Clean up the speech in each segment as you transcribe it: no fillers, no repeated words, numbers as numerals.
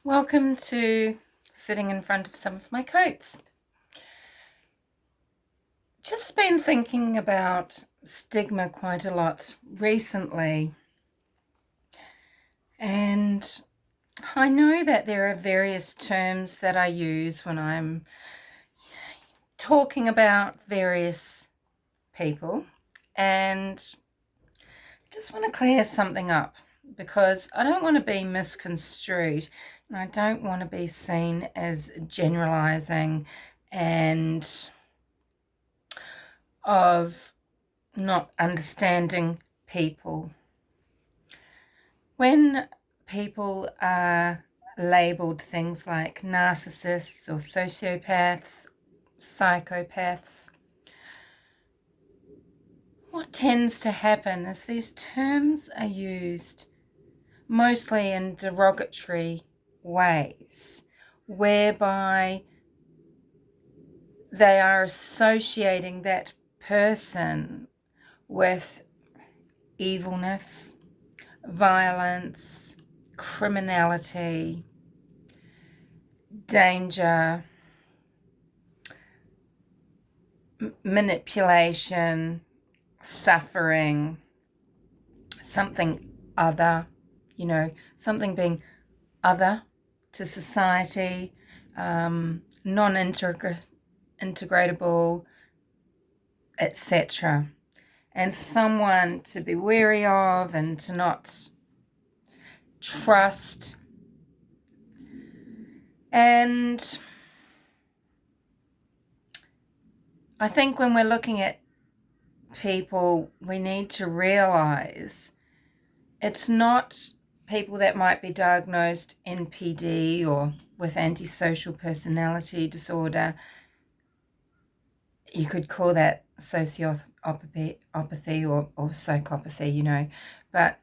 Welcome to sitting in front of some of my coats. Just been thinking about stigma quite a lot recently, and I know that there are various terms that I use when I'm talking about various people, and just want to clear something up because I don't want to be misconstrued and I don't want to be seen as generalizing and of not understanding people. When people are labelled things like narcissists or sociopaths, psychopaths, what tends to happen is these terms are used mostly in derogatory ways, whereby they are associating that person with evilness, violence, criminality, danger, manipulation, suffering, something other, something being other to society, non-integratable, etc. And someone to be wary of and to not trust. And I think when we're looking at people, we need to realize it's not people that might be diagnosed NPD or with antisocial personality disorder. You could call that sociopathy or psychopathy, but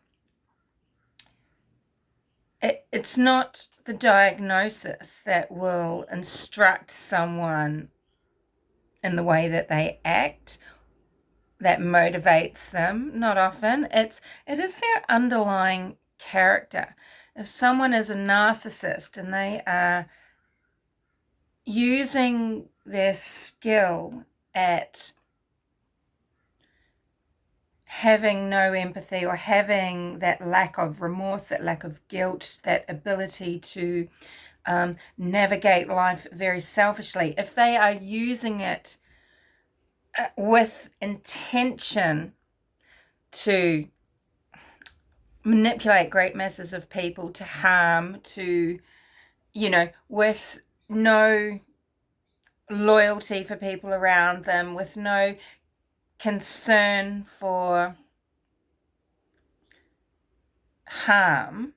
it's not the diagnosis that will instruct someone in the way that they act, that motivates them. Not often. It is their underlying character. If someone is a narcissist and they are using their skill at having no empathy or having that lack of remorse, that lack of guilt, that ability to navigate life very selfishly, if they are using it with intention to manipulate great masses of people, to harm, to, with no loyalty for people around them, with no concern for harm.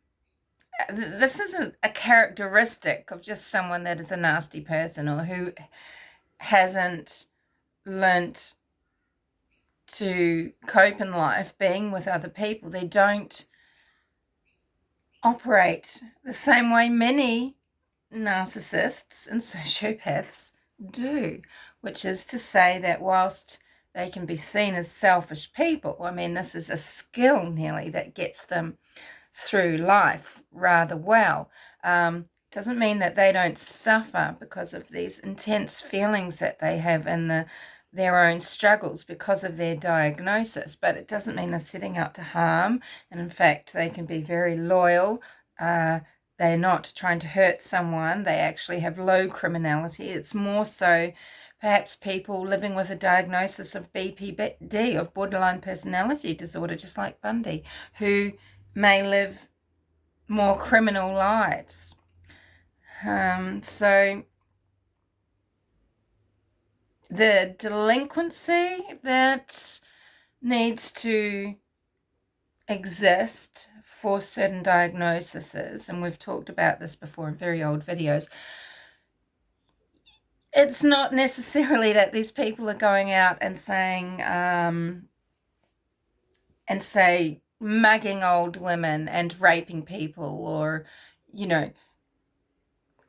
This isn't a characteristic of just someone that is a nasty person or who hasn't learnt to cope in life being with other people. They don't operate the same way many narcissists and sociopaths do, which is to say that whilst they can be seen as selfish people, this is a skill nearly that gets them through life rather well. Doesn't mean that they don't suffer because of these intense feelings that they have in their own struggles because of their diagnosis, but it doesn't mean they're setting out to harm. And in fact, they can be very loyal. They're not trying to hurt someone. They actually have low criminality. It's more so perhaps people living with a diagnosis of BPD, of borderline personality disorder, just like Bundy, who may live more criminal lives. So the delinquency that needs to exist for certain diagnoses, and we've talked about this before in very old videos, it's not necessarily that these people are going out and saying, mugging old women and raping people, or,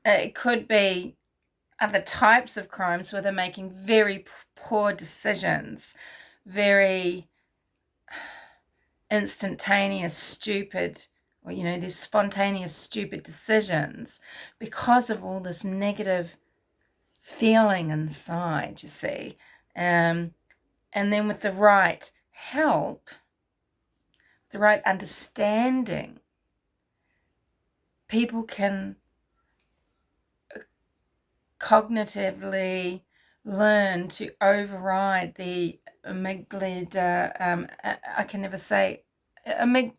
it could be other types of crimes where they're making very poor decisions, very instantaneous, stupid or, you know, these spontaneous, stupid decisions because of all this negative feeling inside, you see. And then with the right help, the right understanding, people can cognitively learn to override the amygdala, I can never say, amygdala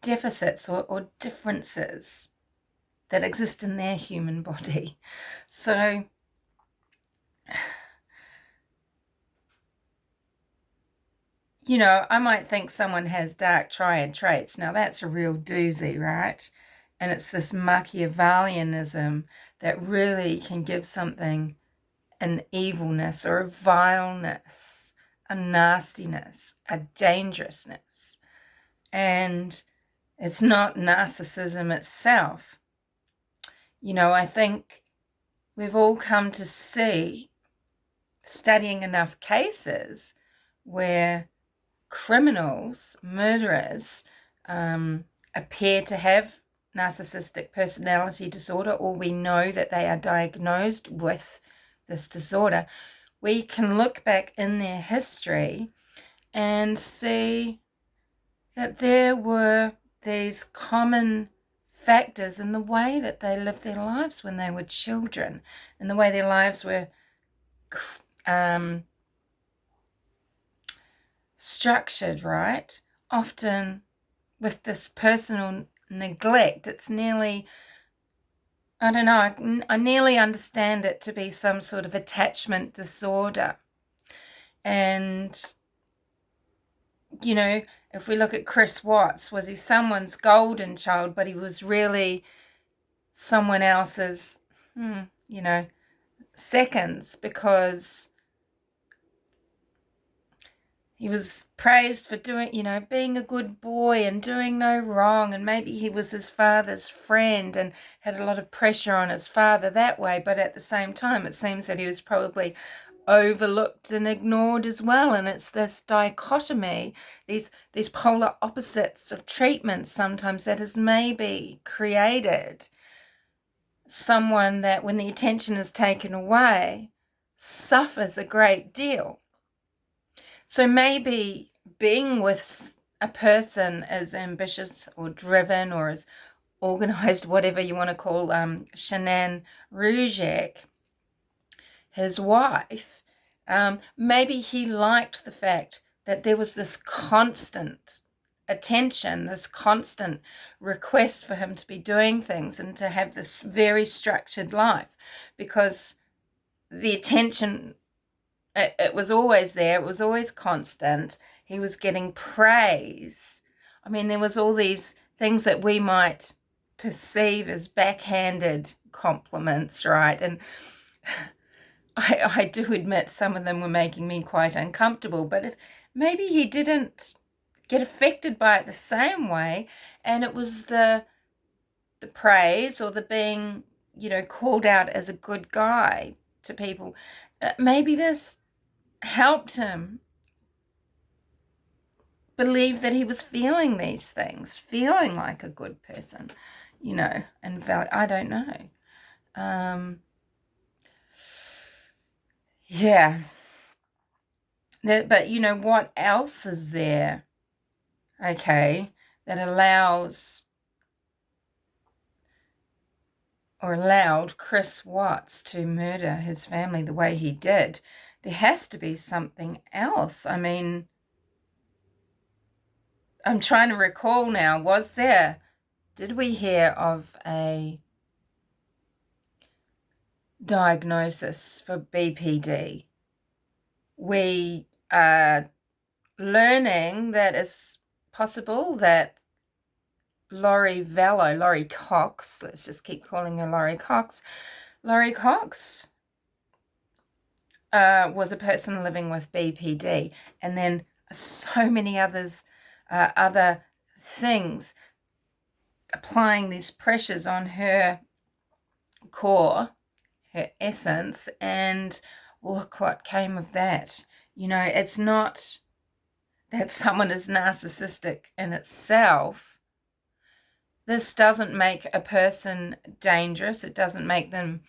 deficits or differences that exist in their human body. So you know, I might think someone has dark triad traits. Now that's a real doozy, right? And it's this Machiavellianism that really can give something an evilness or a vileness, a nastiness, a dangerousness. And it's not narcissism itself. You know, I think we've all come to see, studying enough cases where criminals, murderers, appear to have narcissistic personality disorder, or we know that they are diagnosed with this disorder, we can look back in their history and see that there were these common factors in the way that they lived their lives when they were children, and the way their lives were structured, right? Often with this personal neglect. It's nearly, I don't know, I nearly understand it to be some sort of attachment disorder. And, you know, if we look at Chris Watts, was he someone's golden child, but he was really someone else's, you know, seconds, because he was praised for doing, you know, being a good boy and doing no wrong. And maybe he was his father's friend and had a lot of pressure on his father that way. But at the same time, it seems that he was probably overlooked and ignored as well. And it's this dichotomy, these polar opposites of treatment sometimes, that has maybe created someone that, when the attention is taken away, suffers a great deal. So maybe being with a person as ambitious or driven or as organized, whatever you want to call Shanann Rujek, his wife, maybe he liked the fact that there was this constant attention, this constant request for him to be doing things and to have this very structured life, because the attention, it was always there. It was always constant. He was getting praise. I mean, there was all these things that we might perceive as backhanded compliments, right? And I do admit some of them were making me quite uncomfortable. But if maybe he didn't get affected by it the same way, and it was the praise or the being, you know, called out as a good guy to people, maybe this helped him believe that he was feeling these things, feeling like a good person, you know, and I don't know. Yeah. But, you know, what else is there, okay, that allows or allowed Chris Watts to murder his family the way he did? There has to be something else. I mean, I'm trying to recall now, did we hear of a diagnosis for BPD? We are learning that it's possible that Laurie Cox, let's just keep calling her Laurie Cox was a person living with BPD, and then so many other things applying these pressures on her core, her essence, and look what came of that. You know, it's not that someone is narcissistic in itself, this doesn't make a person dangerous. It doesn't make them,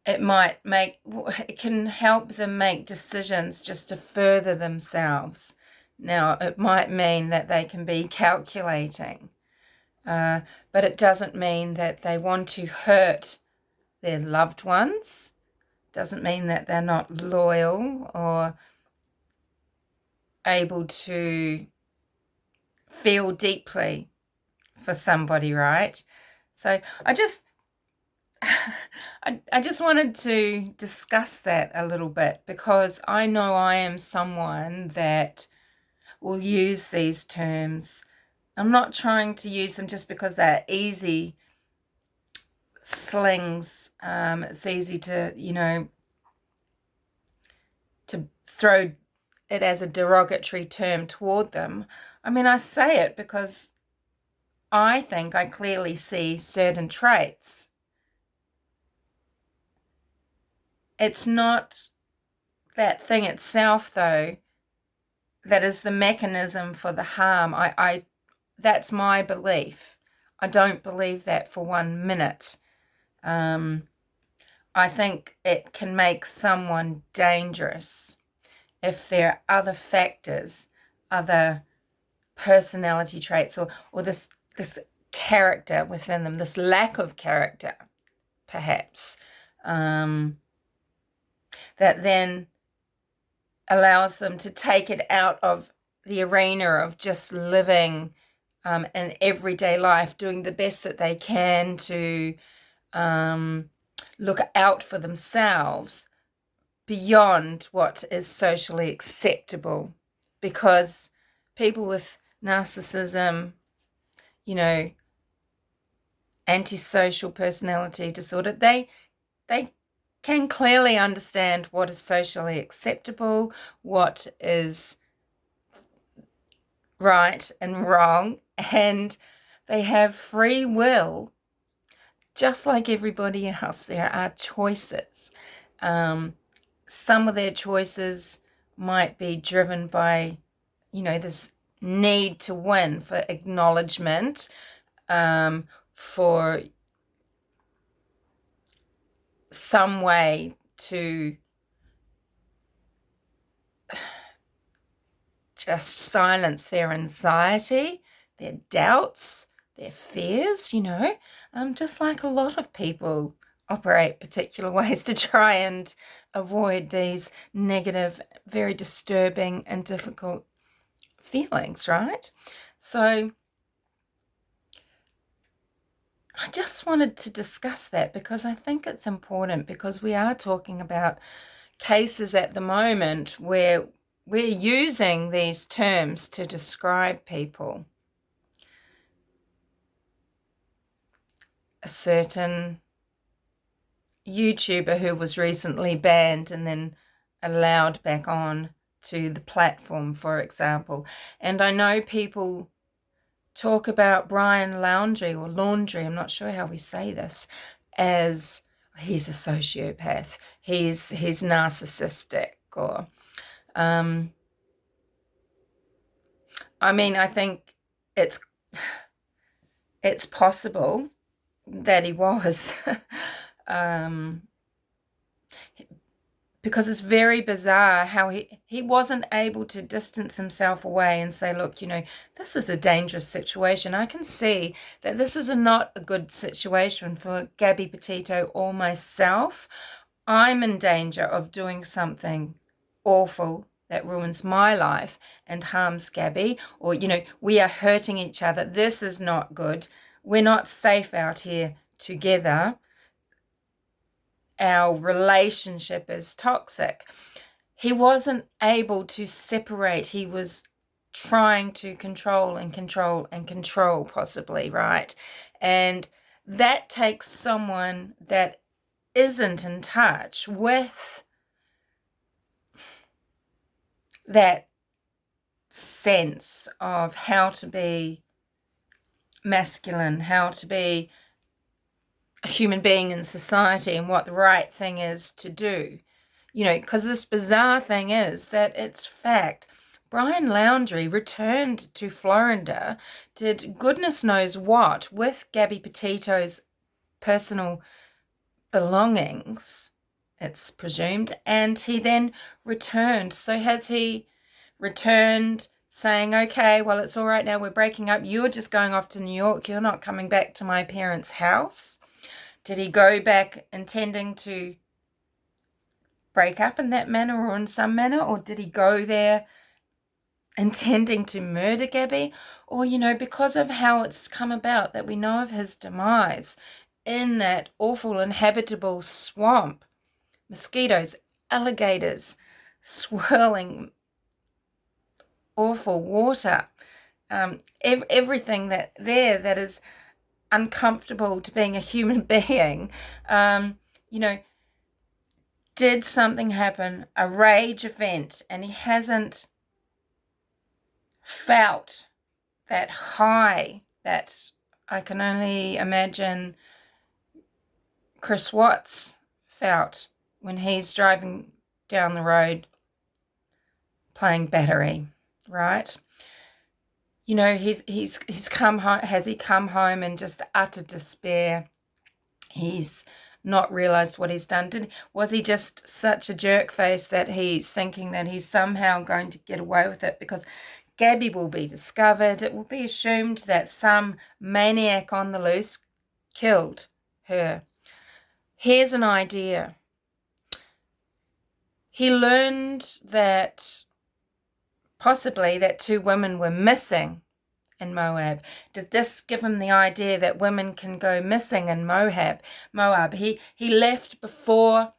it can help them make decisions just to further themselves. Now, it might mean that they can be calculating, but it doesn't mean that they want to hurt their loved ones. Doesn't mean that they're not loyal or able to feel deeply for somebody, right? So I just wanted to discuss that a little bit, because I know I am someone that will use these terms. I'm not trying to use them just because they're easy slings. It's easy to, to throw it as a derogatory term toward them. I mean, I say it because I think I clearly see certain traits. It's not that thing itself, though, that is the mechanism for the harm. That's my belief. I don't believe that for 1 minute. I think it can make someone dangerous if there are other factors, other personality traits, or this character within them, this lack of character, perhaps, that then allows them to take it out of the arena of just living in everyday life, doing the best that they can to look out for themselves beyond what is socially acceptable. Because people with narcissism, antisocial personality disorder, they can clearly understand what is socially acceptable, what is right and wrong, and they have free will, just like everybody else. There are choices. Some of their choices might be driven by, this need to win, for acknowledgement, for some way to just silence their anxiety, their doubts, their fears, just like a lot of people operate particular ways to try and avoid these negative, very disturbing and difficult feelings, right? So I just wanted to discuss that because I think it's important, because we are talking about cases at the moment where we're using these terms to describe people. A certain YouTuber who was recently banned and then allowed back on to the platform, for example. And I know people talk about Brian Laundrie, I'm not sure how we say this, as he's a sociopath, he's narcissistic, or I think it's possible that he was, because it's very bizarre how he wasn't able to distance himself away and say, look, this is a dangerous situation. I can see that this is not a good situation for Gabby Petito or myself. I'm in danger of doing something awful that ruins my life and harms Gabby, or, we are hurting each other. This is not good. We're not safe out here together. Our relationship is toxic. He wasn't able to separate. He was trying to control and control and control, possibly, right? And that takes someone that isn't in touch with that sense of how to be masculine, how to be a human being in society, and what the right thing is to do. Because this bizarre thing is that it's fact. Brian Laundrie returned to Florida, did goodness knows what with Gabby Petito's personal belongings, it's presumed, and he then returned. So has he returned saying, okay, well, it's all right now, we're breaking up, you're just going off to New York, you're not coming back to my parents' house? Did he go back intending to break up in that manner or in some manner, or did he go there intending to murder Gabby? Or, because of how it's come about that we know of his demise in that awful inhabitable swamp, mosquitoes, alligators, swirling awful water, everything that is uncomfortable to being a human being, did something happen, a rage event, and he hasn't felt that high that I can only imagine Chris Watts felt when he's driving down the road playing battery, right? He's come home. Has he come home in just utter despair? He's not realized what he's done. Was he just such a jerk face that he's thinking that he's somehow going to get away with it because Gabby will be discovered? It will be assumed that some maniac on the loose killed her. Here's an idea. He learned that possibly that 2 women were missing in Moab. Did this give him the idea that women can go missing in Moab? He left before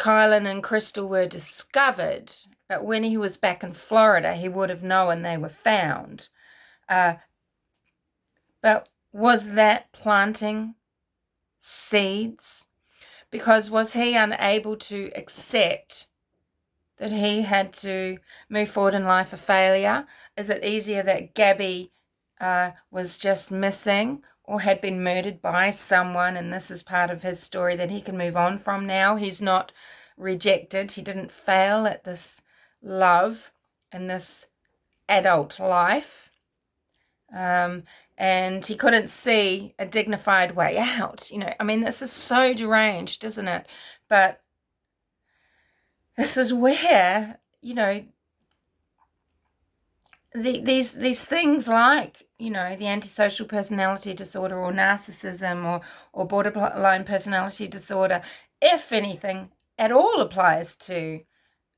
Kylen and Crystal were discovered, but when he was back in Florida, he would have known they were found. But was that planting seeds? Because was he unable to accept that he had to move forward in life a failure? Is it easier that Gabby was just missing or had been murdered by someone, and this is part of his story that he can move on from now? He's not rejected. He didn't fail at this love and this adult life. And he couldn't see a dignified way out. This is so deranged, isn't it? But this is where, these things like, the antisocial personality disorder or narcissism or borderline personality disorder, if anything at all applies to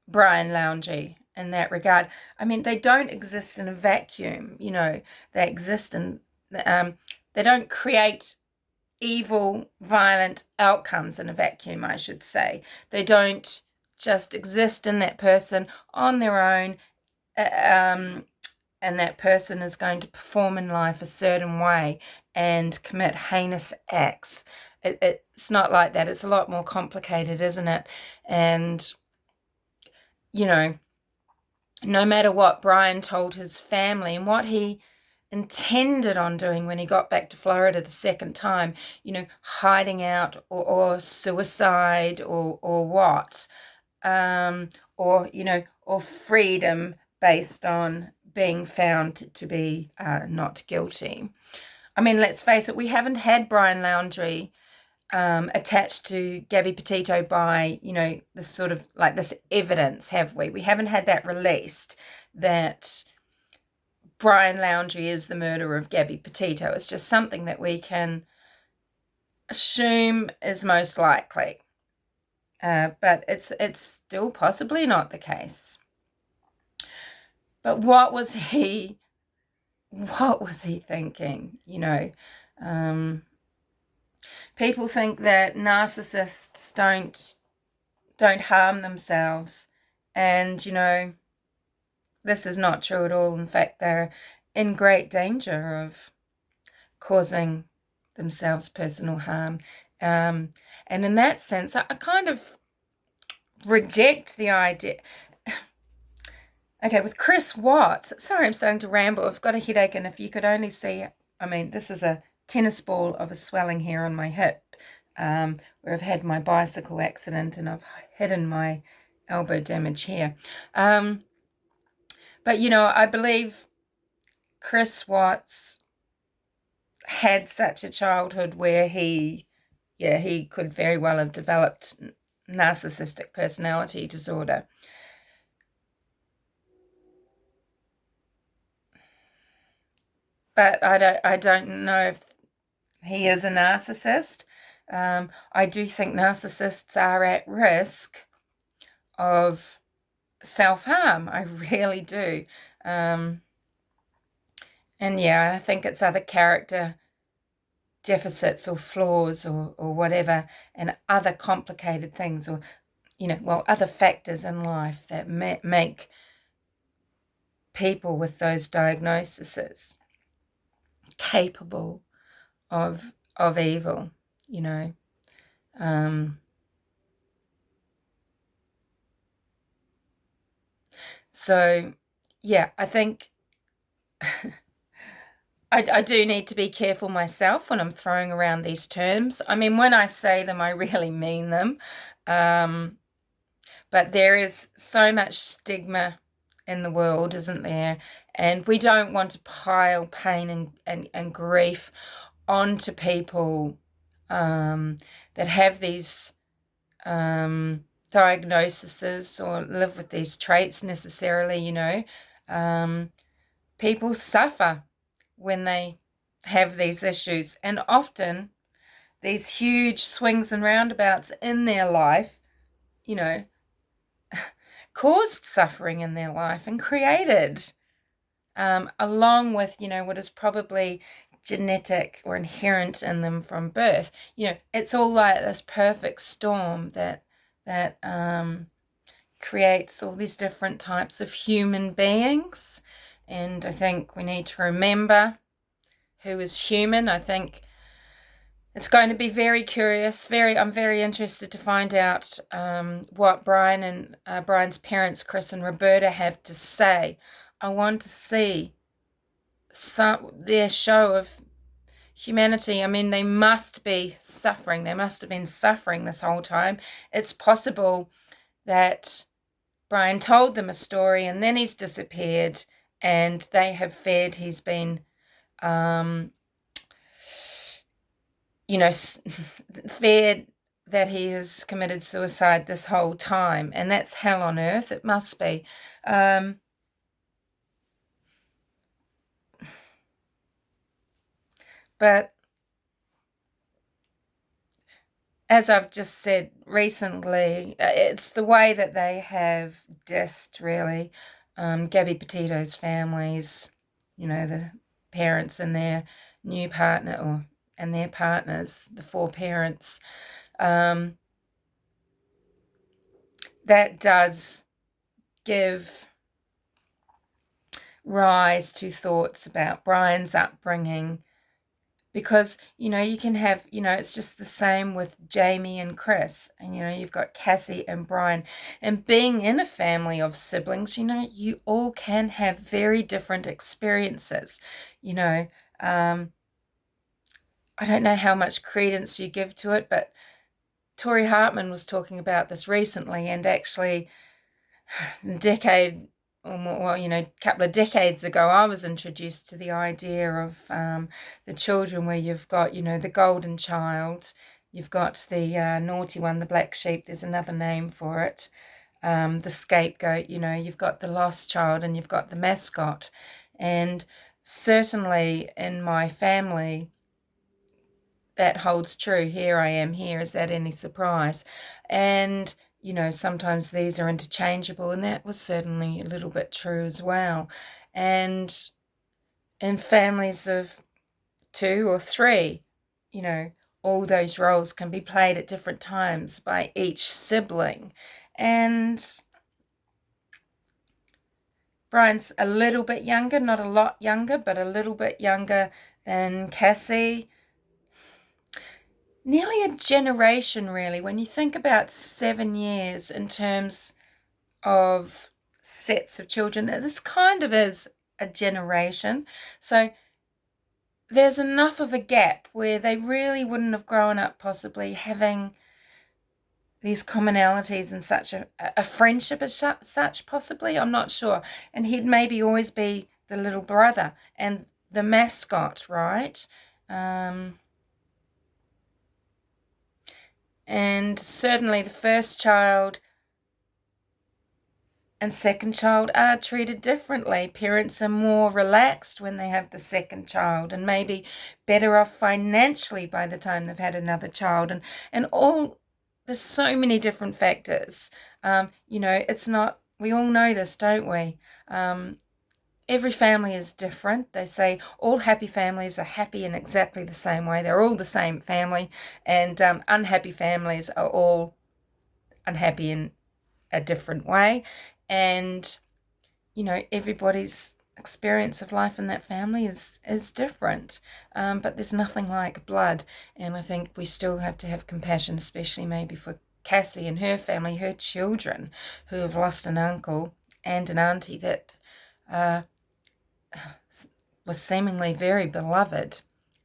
Brian Laundrie in that regard. They don't exist in a vacuum, they exist in, they don't create evil, violent outcomes in a vacuum, I should say. They don't just exist in that person on their own, and that person is going to perform in life a certain way and commit heinous acts. It's not like that. It's a lot more complicated, isn't it? And, no matter what Brian told his family and what he intended on doing when he got back to Florida the second time, hiding out or suicide or what, or freedom based on being found to be not guilty. Let's face it, we haven't had Brian Laundrie attached to Gabby Petito by, this sort of like this evidence, have we? We haven't had that released that Brian Laundrie is the murderer of Gabby Petito. It's just something that we can assume is most likely. But it's still possibly not the case. But what was he thinking? People think that narcissists don't harm themselves, and this is not true at all. In fact, they're in great danger of causing themselves personal harm. And in that sense, I kind of reject the idea. Okay, with Chris Watts, sorry, I'm starting to ramble. I've got a headache, and if you could only see, this is a tennis ball of a swelling here on my hip, where I've had my bicycle accident and I've hidden my elbow damage here. But, I believe Chris Watts had such a childhood where he could very well have developed narcissistic personality disorder. But I don't know if he is a narcissist. I do think narcissists are at risk of self-harm. I really do. And I think it's other character deficits or flaws or whatever, and other complicated things, or other factors in life that make people with those diagnoses capable of evil. So I think I do need to be careful myself when I'm throwing around these terms. I mean, when I say them, I really mean them. But there is so much stigma in the world, isn't there? And we don't want to pile pain and grief onto people that have these diagnoses or live with these traits necessarily. People suffer when they have these issues, and often these huge swings and roundabouts in their life, caused suffering in their life and created, along with, what is probably genetic or inherent in them from birth. It's all like this perfect storm that creates all these different types of human beings. And I think we need to remember who is human. I think it's going to be very curious. I'm very interested to find out what Brian and Brian's parents, Chris and Roberta, have to say. I want to see their show of humanity. I mean, they must be suffering. They must have been suffering this whole time. It's possible that Brian told them a story and then he's disappeared, and they have feared he's been feared that he has committed suicide this whole time, and that's hell on earth. It must be. But as I've just said recently, it's the way that they have dissed, really, Gabby Petito's families, the parents and their new partner, and their partners, the 4 parents. That does give rise to thoughts about Brian's upbringing, because you can have, it's just the same with Jamie and Chris, and you've got Cassie and Brian, and being in a family of siblings, you all can have very different experiences. I don't know how much credence you give to it, but Tori Hartman was talking about this recently, and actually a decade or more, a couple of decades ago, I was introduced to the idea of the children where you've got, the golden child, you've got the naughty one, the black sheep, there's another name for it, the scapegoat, you've got the lost child, and you've got the mascot. And certainly in my family, that holds true. Here I am here. Is that any surprise? And sometimes these are interchangeable, and that was certainly a little bit true as well. And in families of 2 or 3, all those roles can be played at different times by each sibling. And Brian's a little bit younger, not a lot younger, but a little bit younger than Cassie. Nearly a generation, really, when you think about 7 years in terms of sets of children. This kind of is a generation. So there's enough of a gap where they really wouldn't have grown up possibly having these commonalities and such a friendship as such, possibly, I'm not sure. And he'd maybe always be the little brother and the mascot, right? And certainly the first child and second child are treated differently. Parents are more relaxed when they have the second child, and maybe better off financially by the time they've had another child, and all. There's so many different factors. It's not, we all know this, don't we? Every family is different. They say all happy families are happy in exactly the same way. They're all the same family, and unhappy families are all unhappy in a different way. And everybody's experience of life in that family is different, but there's nothing like blood. And I think we still have to have compassion, especially maybe for Cassie and her family, her children, who have lost an uncle and an auntie that was seemingly very beloved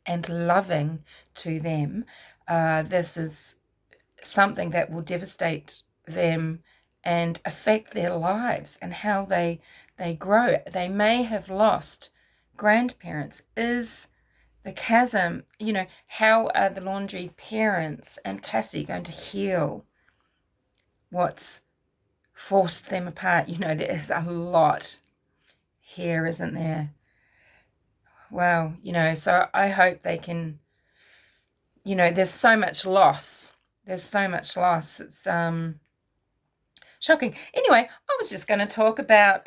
and loving to them. This is something that will devastate them and affect their lives and how they grow. They may have lost grandparents. Is the chasm, how are the Laundry parents and Cassie going to heal what's forced them apart? There's a lot here, isn't there? Well, so I hope they can, there's so much loss. There's so much loss. It's shocking. Anyway, I was just going to talk about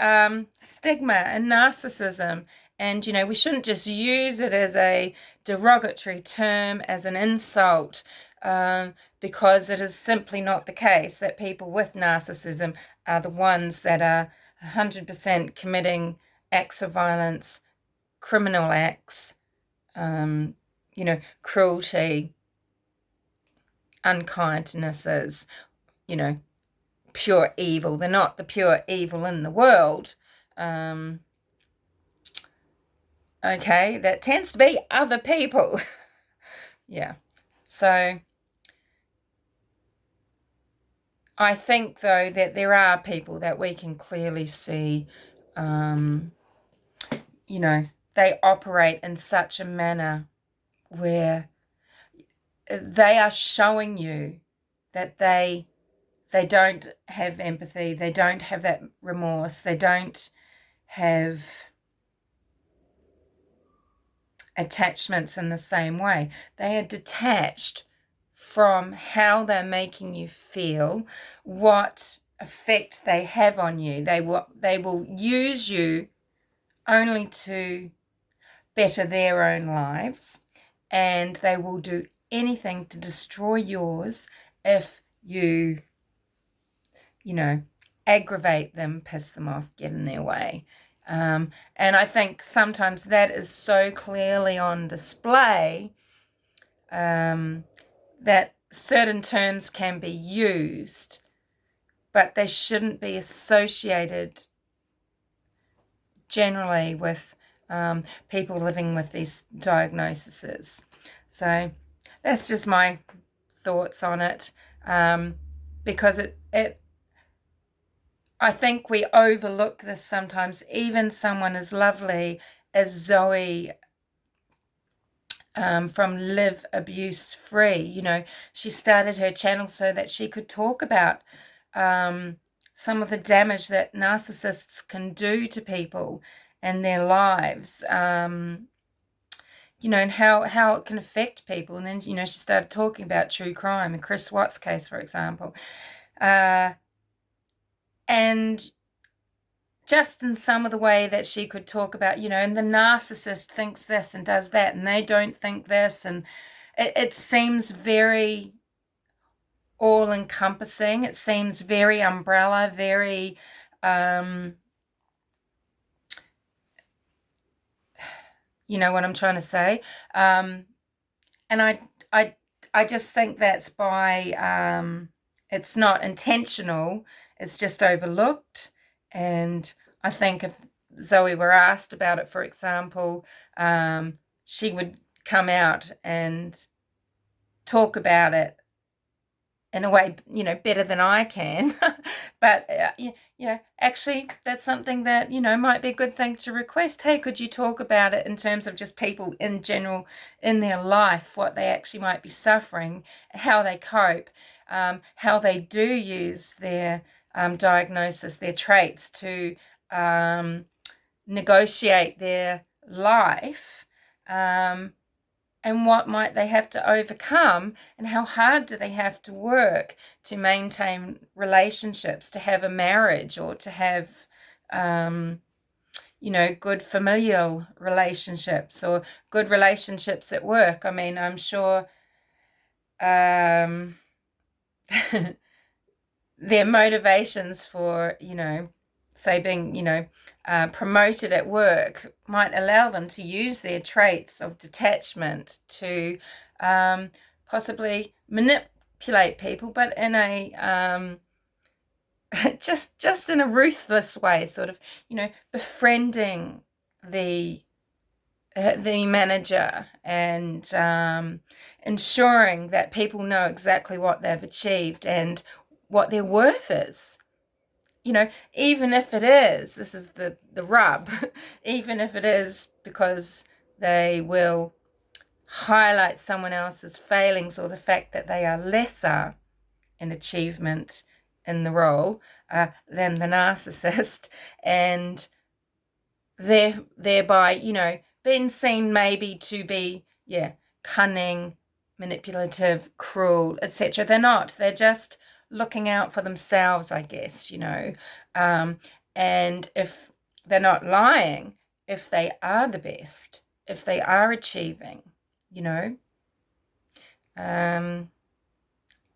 stigma and narcissism. And, we shouldn't just use it as a derogatory term, as an insult, because it is simply not the case that people with narcissism are the ones that are 100% committing acts of violence, criminal acts, cruelty, unkindnesses, pure evil. They're not the pure evil in the world. Okay, that tends to be other people. Yeah. So I think, though, that there are people that we can clearly see, they operate in such a manner where they are showing you that they don't have empathy, they don't have that remorse, they don't have attachments in the same way. They are detached from how they're making you feel, what effect they have on you. They will use you only to better their own lives, and they will do anything to destroy yours if you aggravate them, piss them off, get in their way. And I think sometimes that is so clearly on display that certain terms can be used, but they shouldn't be associated generally with people living with these diagnoses. So that's just my thoughts on it, because I think we overlook this sometimes. Even someone as lovely as Zoe from Live Abuse Free, she started her channel so that she could talk about some of the damage that narcissists can do to people and their lives, and how it can affect people. And then, she started talking about true crime and Chris Watts' case, for example. And just in some of the way that she could talk about, and the narcissist thinks this and does that, and they don't think this. And it seems very all-encompassing. It seems very umbrella, very... you know what I'm trying to say? And I just think that's by... it's not intentional. It's just overlooked. And I think if Zoe were asked about it, for example, she would come out and talk about it in a way, better than I can. But, actually that's something that, might be a good thing to request. Hey, could you talk about it in terms of just people in general in their life, what they actually might be suffering, how they cope, how they do use their diagnosis, their traits to negotiate their life, and what might they have to overcome, and how hard do they have to work to maintain relationships, to have a marriage, or to have good familial relationships, or good relationships at work. I mean, I'm sure their motivations for, say being, promoted at work might allow them to use their traits of detachment to possibly manipulate people, but in a just in a ruthless way, sort of, befriending the manager, and ensuring that people know exactly what they've achieved and what their worth is. Even if it is, this is the rub, even if it is because they will highlight someone else's failings, or the fact that they are lesser in achievement in the role than the narcissist, and thereby, being seen maybe to be, cunning, manipulative, cruel, etc. They're not. They're just looking out for themselves, I guess, and if they're not lying, if they are the best, if they are achieving,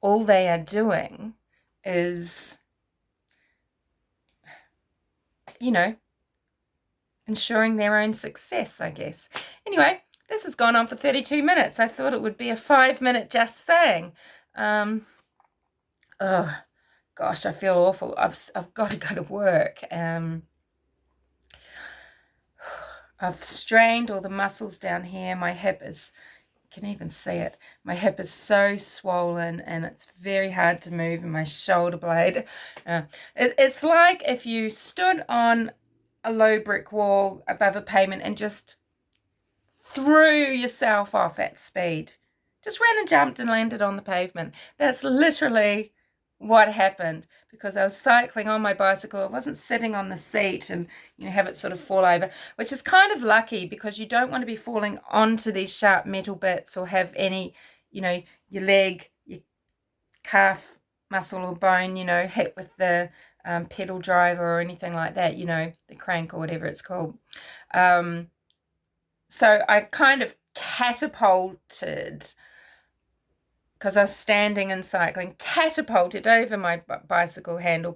all they are doing is, ensuring their own success, I guess. Anyway, this has gone on for 32 minutes. I thought it would be a 5-minute just saying. Oh gosh, I feel awful. I've got to go to work. I've strained all the muscles down here. My hip is, you can even see it. My hip is so swollen, and it's very hard to move in my shoulder blade. It's like if you stood on a low brick wall above a pavement and just threw yourself off at speed. Just ran and jumped and landed on the pavement. That's literally what happened, because I was cycling on my bicycle. I wasn't sitting on the seat and have it sort of fall over, which is kind of lucky, because you don't want to be falling onto these sharp metal bits, or have any, your leg, your calf muscle or bone, hit with the pedal driver or anything like that, the crank or whatever it's called. So I kind of catapulted, because I was standing and cycling, catapulted over my bicycle handlebar